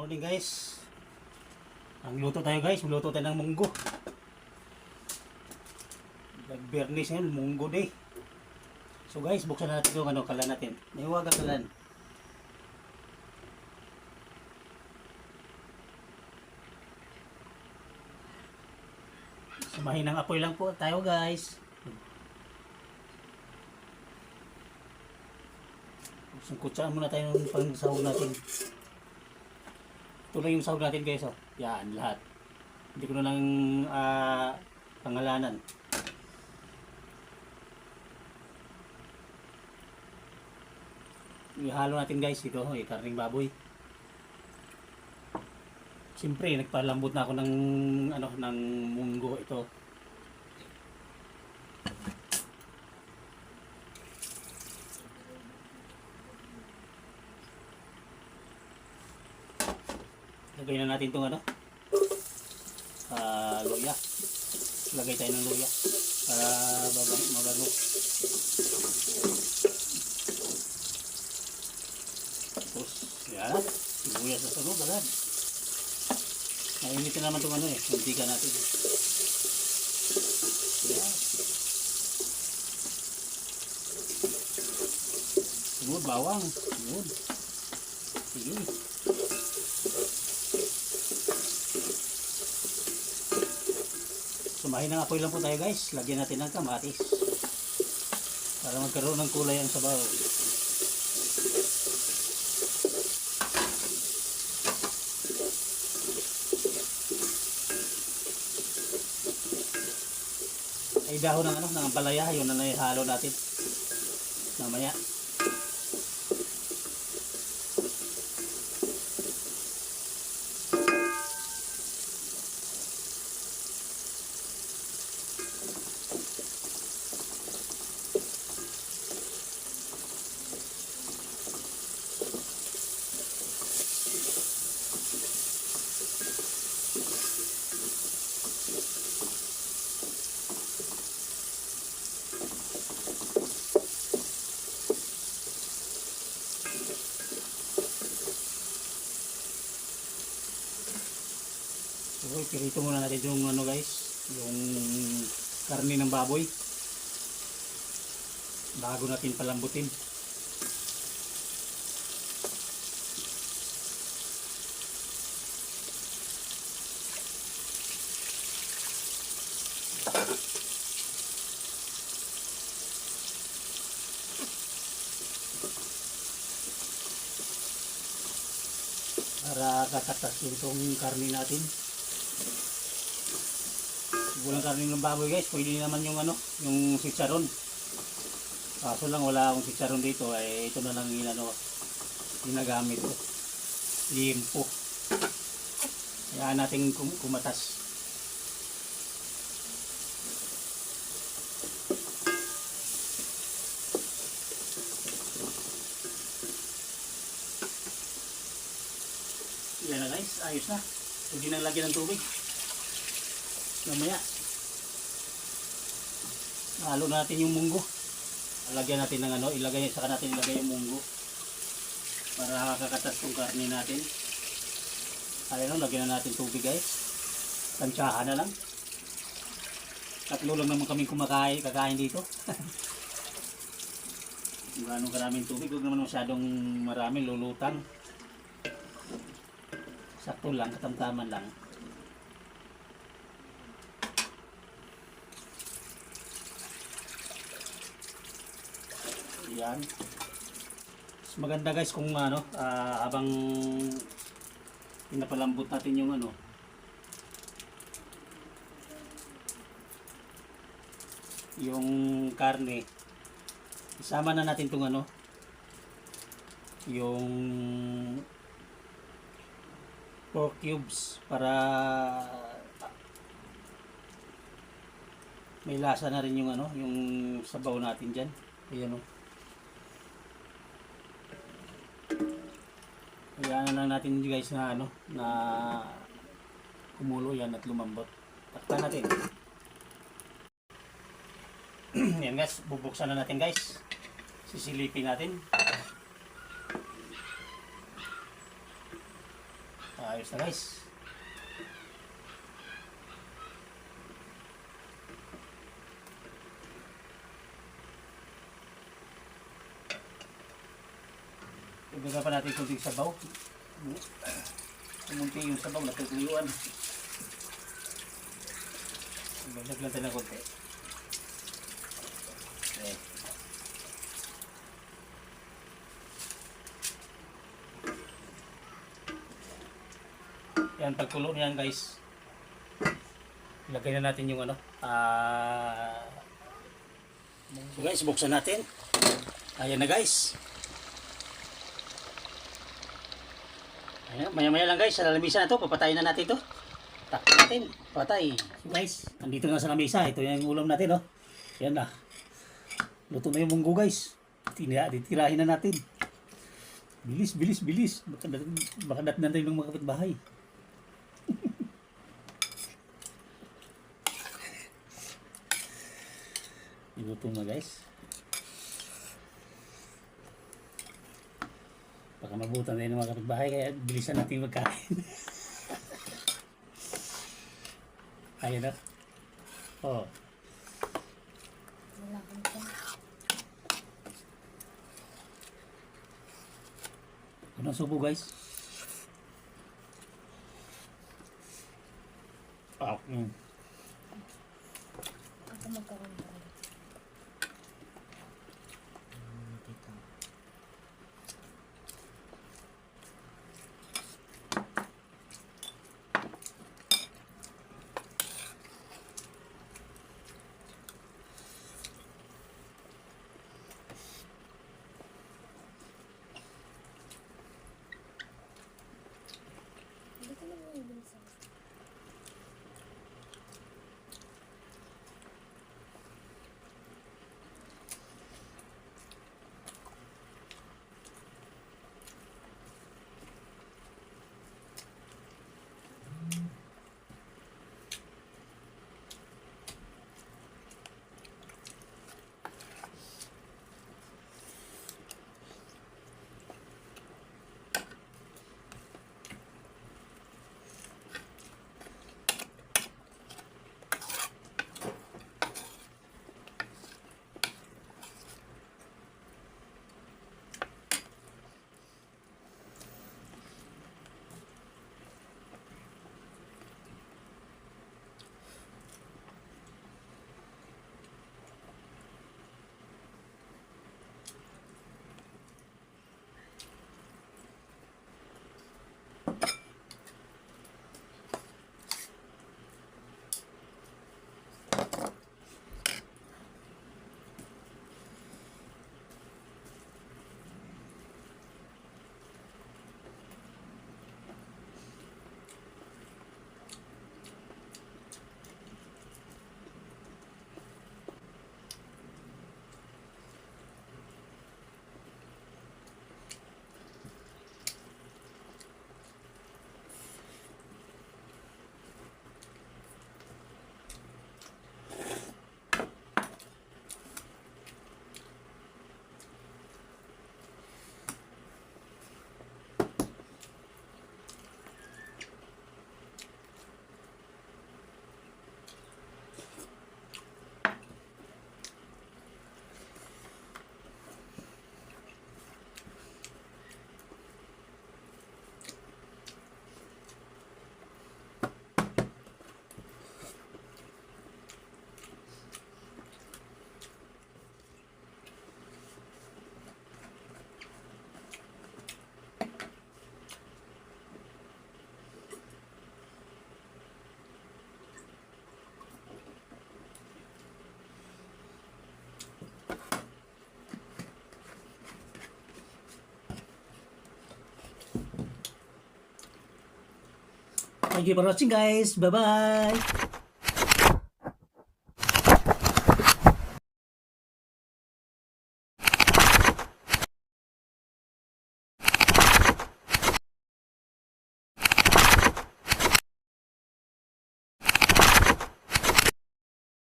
morning guys. Ang luto tayo guys, luto tayo ng munggo. Nag-bernis ngayon, munggo day. So guys, buksan natin yung kalan natin. May huwag ang kalan. Sa mahinang apoy lang po tayo guys. Sangkutsaan muna tayo ng pangsahog natin. Ito lang yung sahog natin guys. Oh. Yan, lahat. Hindi ko na lang pangalanan. Ihalo natin guys ito. Karning baboy. Siyempre, nagpalambot na ako ng, ng munggo ito. Lagay na natin itong luya. Lagay tayo ng luya para mabago. Tapos, yan. Sibuyas sa sunod agad. Nainitin naman itong mantika natin. Yan. Sunod, bawang. Sunod. Sige. Sumahin ng apoy lang po tayo guys. Lagyan natin ng kamatis para magkaroon ng kulay ang sabaw. Ay dahon ng ng ampalaya, yun na ihalo natin mamaya. So, pirito muna natin yung guys, yung karne ng baboy bago natin palambutin. Para kakatas yung karne natin. Walang karne ng baboy guys, pwede naman yung yung chicharon. Kaso lang wala akong chicharon dito, ay ito na lang yung ginagamit ko. Limpo. Kaya natin kumatas. Yan na guys, ayos na. Pwede nang lagyan ng tubig. Mamaya halo natin yung munggo. Lagyan natin ng saka natin ilagay yung munggo para kakatas tong karne natin. Ayun, lagyan na natin tubig guys. Tansyahan na lang. Tatlo lang naman kaming kakain dito. Kung gaano karaming tubig, huwag naman masyadong marami, lulutang. Sakto lang, katamtaman lang. Yan. Mas maganda guys kung habang pinapalambot natin yung yung karne, isama na natin tong yung pork cubes para may lasa na rin yung yung sabaw natin diyan. Ayan Ayan na lang natin guys na na kumulo yan at lumambot. Takpan natin. Yan guys, bubuksan na natin guys. Sisilipin natin. Ayos na guys. Ibigay pa natin kunting sabaw. Kumunti yung sabaw na tutuyuan. Ibigay lang tayo ng kunti. Okay. Yan, pagkulo niyan guys. Ilagay na natin yung ano. So guys, buksan natin. Ayan na guys. Ayan, maya-maya lang guys, sa lamisa na to, papatayin na natin to. Takip natin, patay. So guys, andito na sa lamisa, ito yung ulam natin, oh. Yan na. Luto na yung munggo guys. Titirahin na natin. Bilis, bilis, bilis. Baka datnan tayo ng mga kapitbahay. Luto na guys. Baka mabutan tayo ng mga kapitbahay, kaya bilisan natin magkain. Ayan na. Oh. Ano subo guys? Ako magkaroon pa rin. Hindi ko naman ibisan. Thank you for watching guys. Bye-bye.